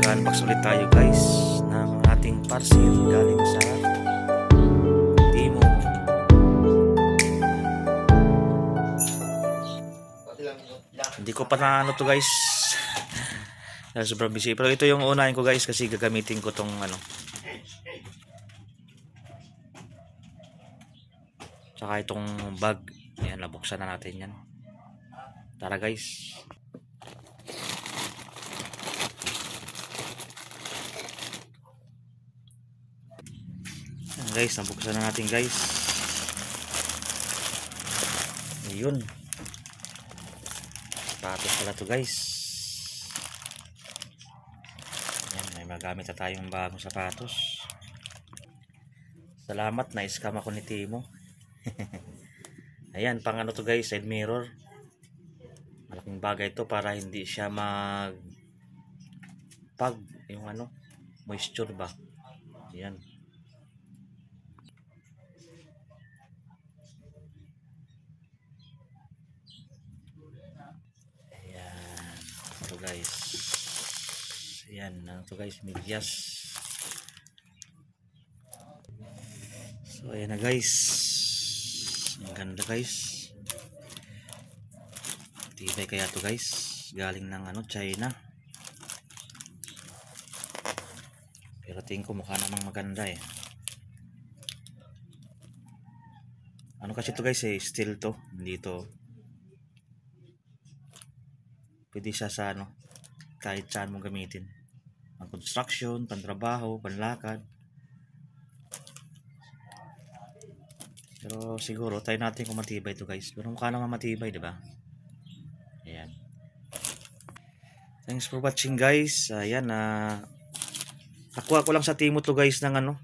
Mag-unbox ulit tayo guys ng ating parcel galing sa Timo. Hindi ko pa na ano to guys. Sobrang busy. Pero ito yung unahin ko guys kasi gagamitin ko tong ano. Tsaka itong bag. Ayan, nabuksan na natin yan. Tara guys. Ayan guys, nabuksan na natin guys. Ayun. Sapatos pala to guys. Ayan, may magamit na tayong bagong sapatos. Salamat, na-scam ako ni Timo. Ayan, pang ano to guys, side mirror. Malaking bagay to para hindi siya yung ano, moisture ba. Ayan. Ayan, ito guys. Ayan, ano to guys, medyas. So ayan na guys. Ang ganda guys. Tibay kaya to guys. Galing ng ano, China. Pero tingin ko mukha namang maganda eh. Ano kasi to guys eh, steel to. Hindi to. Pwede siya sa ano, kahit saan mo gamitin. Pang construction, pang trabaho, panlakad. Pero siguro try natin kung matibay to guys. Pero mukha naman matibay, di ba? Ayan. Thanks for watching guys. Ayan, nakuha ko lang sa Timo to guys ng ano.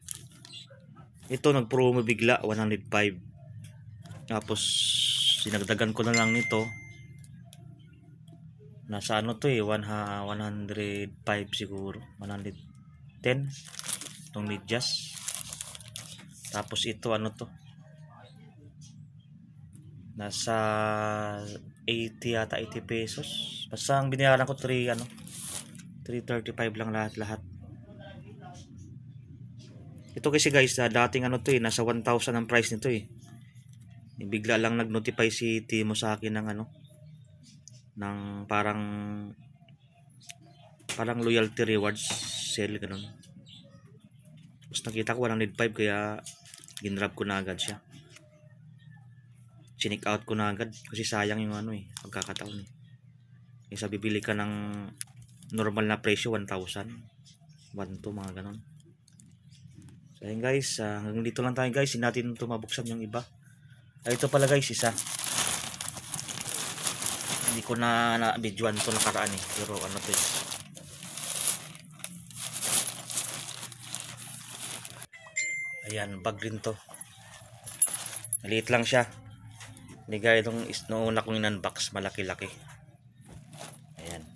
Ito nag-promo bigla 105. Tapos sinagdagan ko na lang nito. Nasa ano to eh, 105 siguro. 110 itong medyas. Tapos ito ano to. Nasa 80 yata, 80 pesos. Basta ang binayaran ko 335 lang lahat. Ito kasi guys, dating ano to eh, nasa 1,000 ang price nito eh. Bigla lang nag-notify si Timo sa akin ng ano, ng parang loyalty rewards sale ganun. Tapos nakita ko 105 kaya ginrab ko na agad siya. Chinik out ko na agad kasi sayang yung ano eh, pagkakataon eh. Kaysa bibili ka ng normal na presyo 1,000, 1,200 mga ganon. So ayun guys, hanggang dito lang tayo guys. Hindi natin ito mabuksan yung iba. Ito pala guys, isa. Hindi ko na videoan to nakaraan eh. Pero ano to eh. Ayan, bag rin to. Maliit lang siya. Hindi gaya itong noong kong in-unbox, malaki-laki. Ayan.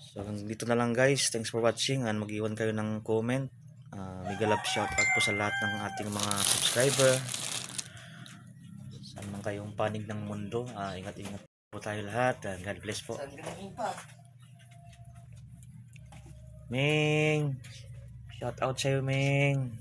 So dito na lang guys. Thanks for watching. Mag-iwan kayo ng comment. Mega love shout out po sa lahat ng ating mga subscriber. Saan man kayong panig ng mundo. Ingat-ingat po tayo lahat. God bless po. Ming! Shout out sa'yo Ming!